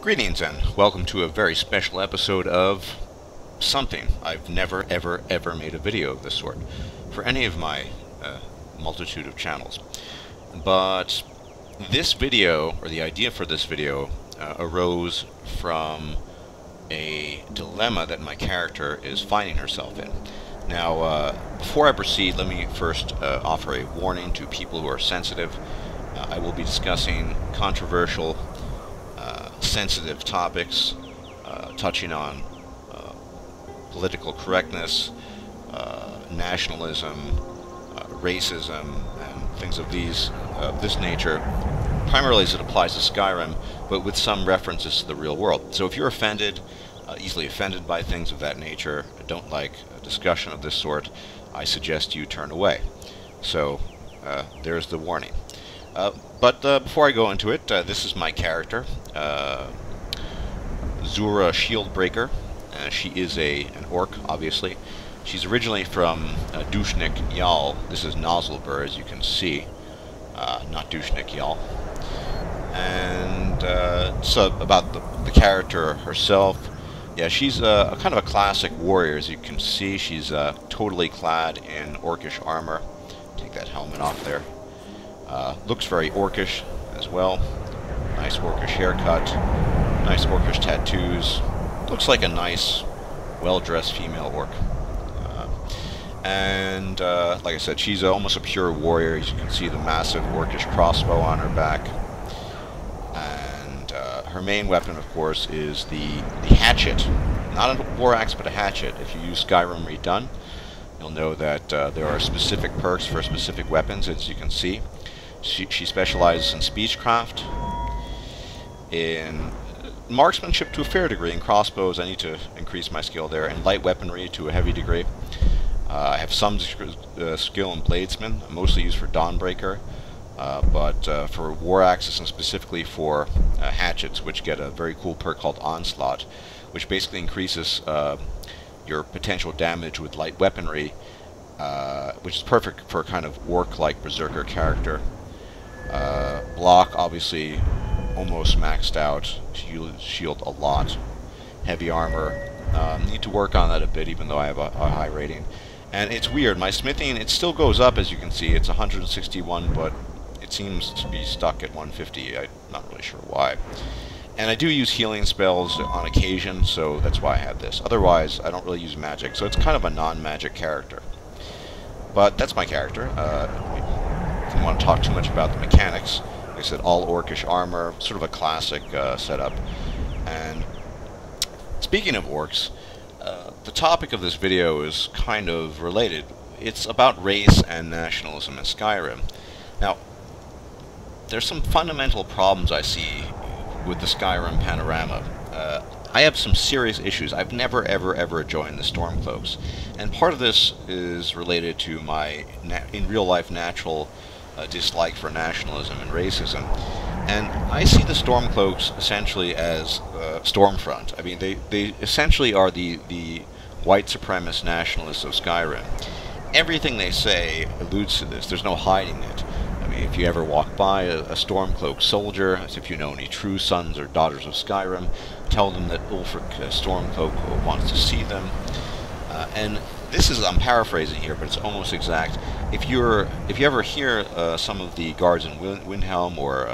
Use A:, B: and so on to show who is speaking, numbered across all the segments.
A: Greetings and welcome to a very special episode of something. I've never ever made a video of this sort for any of my multitude of channels. But this video, or the idea for this video, arose from a dilemma that my character is finding herself in. Now, before I proceed, let me first offer a warning to people who are sensitive. I will be discussing controversial, sensitive topics, touching on political correctness, nationalism, racism, and things of this nature, primarily as it applies to Skyrim, but with some references to the real world. So if you're offended, easily offended by things of that nature, don't like a discussion of this sort, I suggest you turn away. So there's the warning. But before I go into it, this is my character, Zura Shieldbreaker. She is an orc, obviously. She's originally from Dushnik Yal. This is Nozzlebur, as you can see, not Dushnik Yal. And so about the character herself, yeah, she's kind of a classic warrior, as you can see. She's totally clad in orcish armor. Take that helmet off there. Looks very orcish as well. Nice orcish haircut, nice orcish tattoos. Looks like a nice, well-dressed female orc. Like I said, she's almost a pure warrior. As you can see, the massive orcish crossbow on her back. And her main weapon, of course, is the hatchet. Not a war axe, but a hatchet. If you use Skyrim Redone, you'll know that there are specific perks for specific weapons, as you can see. She specializes in speechcraft, in marksmanship to a fair degree, in crossbows I need to increase my skill there, and light weaponry to a heavy degree. I have some skill in bladesman, mostly used for Dawnbreaker, but for war axes and specifically for hatchets, which get a very cool perk called Onslaught, which basically increases your potential damage with light weaponry, which is perfect for a kind of orc-like berserker character. Block, obviously, almost maxed out. Shield a lot. Heavy armor. Need to work on that a bit, even though I have a high rating. And it's weird. My smithing, it still goes up, as you can see. It's 161, but it seems to be stuck at 150. I'm not really sure why. And I do use healing spells on occasion, so that's why I have this. Otherwise, I don't really use magic, so it's kind of a non-magic character. But that's my character. If you want to talk too much about the mechanics, like I said, all orcish armor, sort of a classic setup. And speaking of orcs, the topic of this video is kind of related. It's about race and nationalism in Skyrim. Now, there's some fundamental problems I see with the Skyrim panorama. I have some serious issues. I've never ever joined the Stormcloaks, and part of this is related to my in real life natural dislike for nationalism and racism. And I see the Stormcloaks essentially as Stormfront. I mean, they essentially are the white supremacist nationalists of Skyrim. Everything they say alludes to this. There's no hiding it. I mean, if you ever walk by a Stormcloak soldier, as if you know any true sons or daughters of Skyrim, tell them that Ulfric Stormcloak wants to see them. And this is, I'm paraphrasing here, but it's almost exact. If you ever hear some of the guards in Windhelm or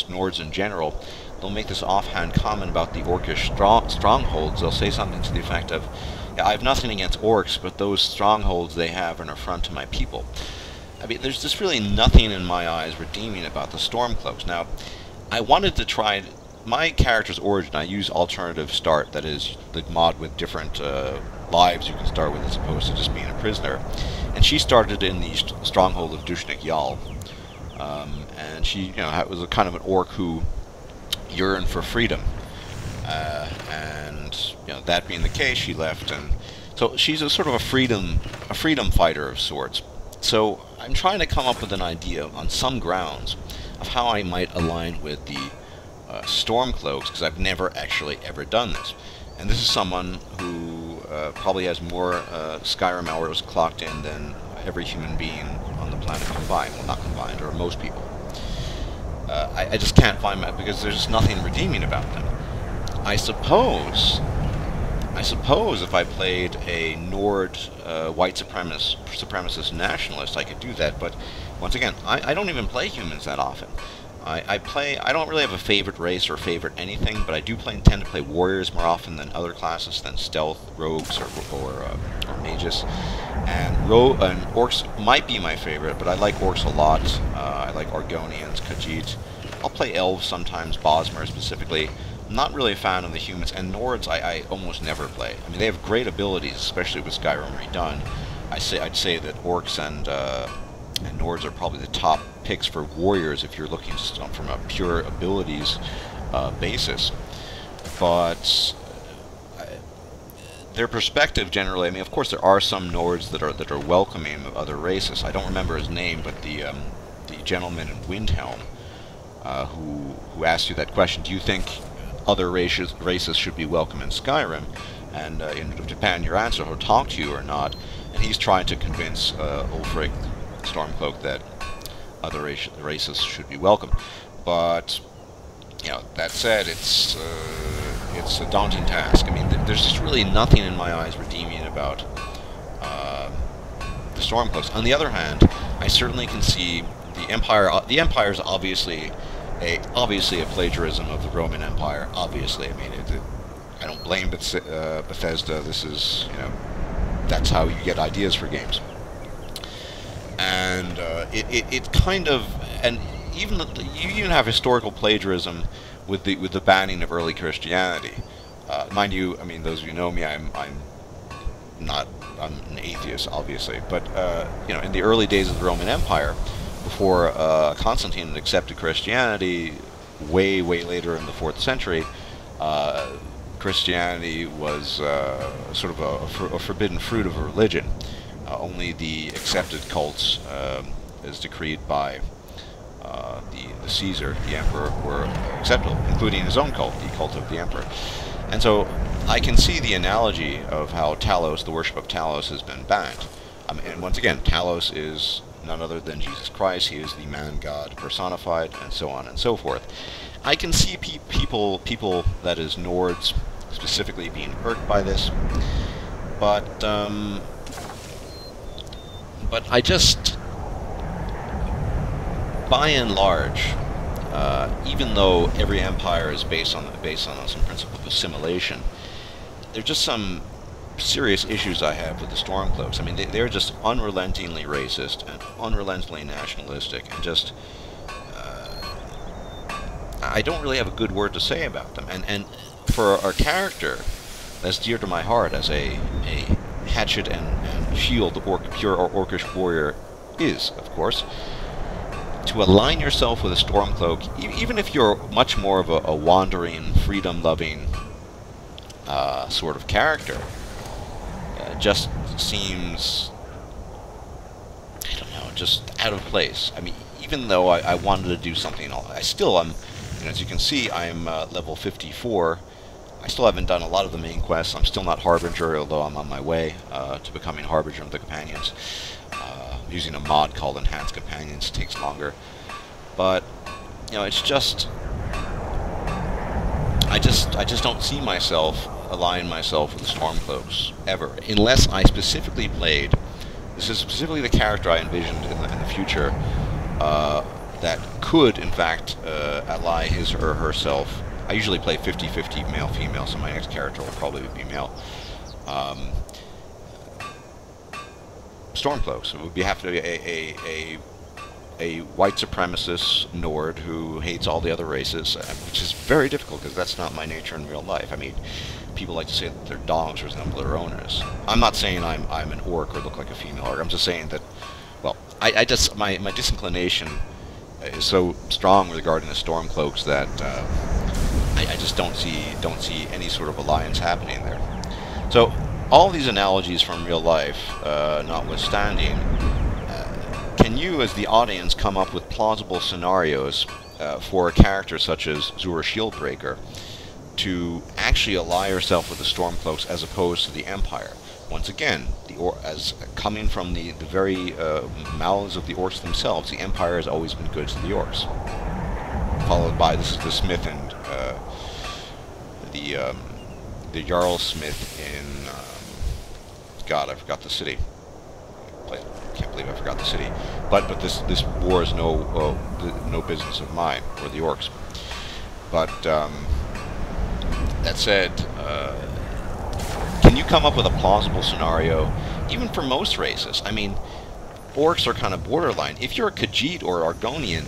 A: Nords in general, they'll make this offhand comment about the orcish strongholds. They'll say something to the effect of, yeah, I have nothing against orcs, but those strongholds they have are an affront to my people. I mean, there's just really nothing in my eyes redeeming about the Stormcloaks. Now, I wanted to try my character's origin. I use alternative start, that is, the mod with different lives you can start with as opposed to just being a prisoner. And she started in the stronghold of Dushnik Yal. And she, you know, was a kind of an orc who yearned for freedom. And, you know, that being the case, she left, and so she's a sort of a freedom fighter of sorts. So I'm trying to come up with an idea on some grounds of how I might align with the Stormcloaks, because I've never actually ever done this. And this is someone who probably has more Skyrim hours clocked in than every human being on the planet combined. Well, not combined, or most people. I just can't find that because there's nothing redeeming about them. I suppose if I played a Nord white supremacist nationalist, I could do that. But once again, I don't even play humans that often. I don't really have a favorite race or favorite anything, but I do tend to play warriors more often than other classes, than stealth, rogues, or mages. And orcs might be my favorite, but I like orcs a lot. I like Argonians, Khajiit. I'll play elves sometimes, Bosmer specifically. I'm not really a fan of the humans, and Nords I almost never play. I mean, they have great abilities, especially with Skyrim redone. I'd say that orcs and Nords are probably the top picks for warriors if you're looking just from a pure abilities basis. But their perspective generally, I mean, of course there are some Nords that are welcoming of other races. I don't remember his name, but the gentleman in Windhelm who asked you that question, do you think other races should be welcome in Skyrim? And depending on your answer, he'll talk to you or not. And he's trying to convince Ulfric Stormcloak that other races should be welcome. But that said, it's a daunting task. I mean, there's just really nothing in my eyes redeeming about the Stormcloaks. On the other hand, I certainly can see the Empire. The Empire is obviously a plagiarism of the Roman Empire. Obviously, I mean, I don't blame Bethesda. This is, that's how you get ideas for games. And it kind of, and you even have historical plagiarism with the banning of early Christianity. Mind you, I mean, those of you who know me, I'm an atheist, obviously, but in the early days of the Roman Empire, before Constantine had accepted Christianity, way later in the 4th century, Christianity was sort of a forbidden fruit of a religion. Only the accepted cults, as decreed by the Caesar, the emperor, were acceptable, including his own cult, the cult of the emperor. And so I can see the analogy of how Talos, the worship of Talos, has been banned. And once again, Talos is none other than Jesus Christ. He is the man-God personified, and so on and so forth. I can see people that is Nords specifically being hurt by this, but I just, by and large, even though every empire is based on some principle of assimilation, there are just some serious issues I have with the Stormcloaks. I mean, they're just unrelentingly racist and unrelentingly nationalistic, and just I don't really have a good word to say about them. And for our character that's dear to my heart as a hatchet and shield pure orcish warrior is, of course, to align yourself with a Stormcloak, even if you're much more of a wandering, freedom-loving sort of character, just seems, I don't know, just out of place. I mean, even though I wanted to do something, I still am, as you can see, I'm level 54. I still haven't done a lot of the main quests. I'm still not Harbinger, although I'm on my way to becoming Harbinger of the Companions. Using a mod called Enhanced Companions takes longer. But, it's just, I just don't see myself align myself with the Stormcloaks ever, unless I specifically played. This is specifically the character I envisioned in the future that could, in fact, ally his or herself. I usually play 50-50 male-female, so my next character will probably be male. Stormcloaks. It would have to be a white supremacist Nord who hates all the other races, which is very difficult because that's not my nature in real life. I mean, people like to say that their dogs resemble their owners. I'm not saying I'm an orc or look like a female orc. I'm just saying that, well, I just my disinclination is so strong regarding the Stormcloaks that I just don't see any sort of alliance happening there. So all these analogies from real life notwithstanding, can you as the audience come up with plausible scenarios for a character such as Zura Shieldbreaker to actually ally herself with the Stormcloaks as opposed to the Empire? Once again, as coming from the very mouths of the Orcs themselves, the Empire has always been good to the Orcs. Followed by, this is the Smith and the Jarlsmith in God, I forgot the city. Can't believe I forgot the city. But this war is no business of mine, or the Orcs. But that said, can you come up with a plausible scenario, even for most races? I mean, Orcs are kind of borderline. If you're a Khajiit or Argonian,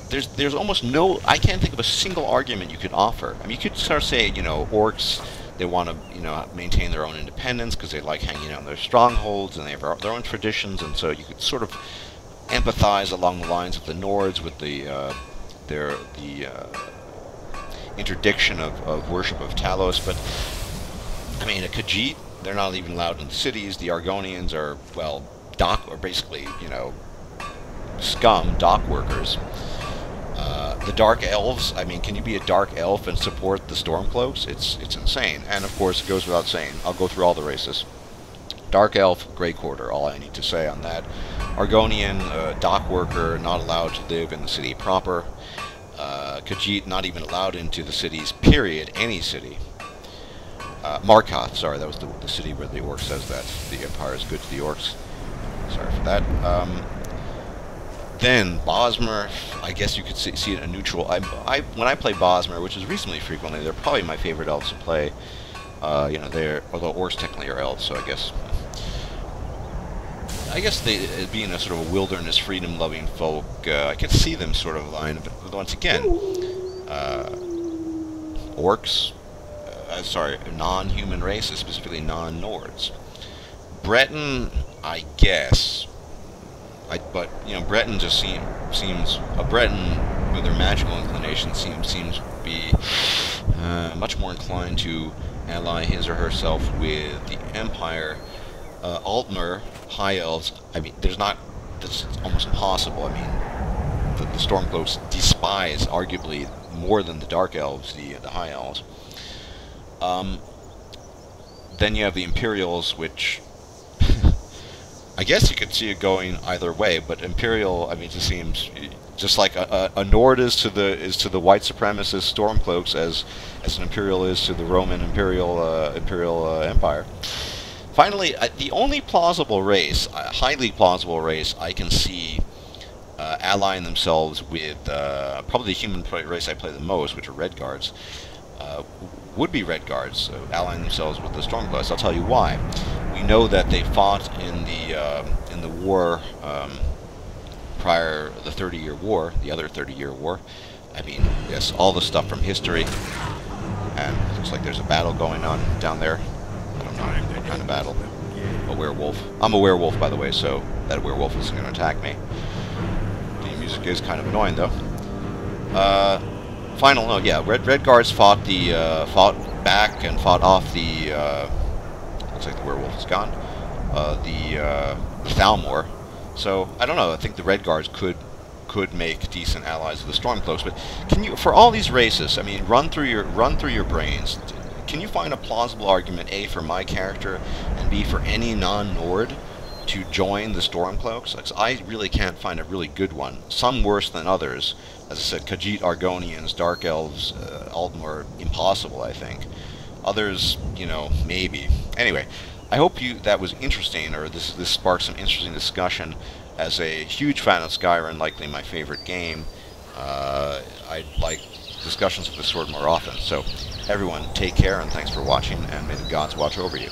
A: there's almost no... I can't think of a single argument you could offer. I mean, you could sort of say, you know, Orcs, they want to, you know, maintain their own independence because they like hanging out in their strongholds and they have their own traditions, and so you could sort of empathize along the lines of the Nords with the interdiction of worship of Talos. But I mean, a Khajiit, they're not even allowed in the cities. The Argonians are, well, basically, you know, scum, dock workers. The Dark Elves, I mean, can you be a Dark Elf and support the Stormcloaks? It's insane. And of course, it goes without saying, I'll go through all the races. Dark Elf, Grey Quarter, all I need to say on that. Argonian, dock worker, not allowed to live in the city proper. Khajiit, not even allowed into the cities, period, any city. Markoth, sorry, that was the city where the Orc says that. The Empire is good to the Orcs. Sorry for that. Then, Bosmer, I guess you could see it in a neutral. When I play Bosmer, which is reasonably frequently, they're probably my favorite elves to play. You know, although Orcs technically are elves, so I guess they, being a sort of a wilderness, freedom-loving folk, I could see them sort of aligned. But once again, Orcs, sorry, non-human races, specifically non-Nords. Breton, I guess. But you know, Breton just seems a Breton with their magical inclination seems to be much more inclined to ally his or herself with the Empire. Altmer, High Elves, I mean, that's almost impossible. I mean, the Stormcloaks despise, arguably, more than the Dark Elves, the High Elves. Then you have the Imperials, which I guess you could see it going either way, but Imperial, I mean, it just seems just like a Nord is to the white supremacist Stormcloaks as an Imperial is to the Roman Imperial Empire. Finally, the only plausible race, highly plausible race, I can see allying themselves with probably the human race I play the most, which are Red Guards, would be Red Guards, allying themselves with the Stormcloaks. I'll tell you why. We know that they fought in the war prior the 30-year war, the other 30-year war. I mean, yes, all the stuff from history, and it looks like there's a battle going on down there. I don't know what kind of battle. A werewolf. I'm a werewolf, by the way, so that werewolf isn't going to attack me. The music is kind of annoying, though. Final note, yeah, Red Guards fought back and fought off the. Looks like the werewolf is gone. The Thalmor. So I don't know. I think the Red Guards could make decent allies of the Stormcloaks. But can you, for all these races, I mean, run through your brains. Can you find a plausible argument, A, for my character, and B, for any non-Nord to join the Stormcloaks? Like, I really can't find a really good one. Some worse than others. As I said, Khajiit, Argonians, Dark Elves, Altmer, impossible, I think. Others, you know, maybe. Anyway, I hope that was interesting, or this sparked some interesting discussion. As a huge fan of Skyrim, likely my favorite game, I'd like discussions of this sort more often. So, everyone, take care, and thanks for watching, and may the gods watch over you.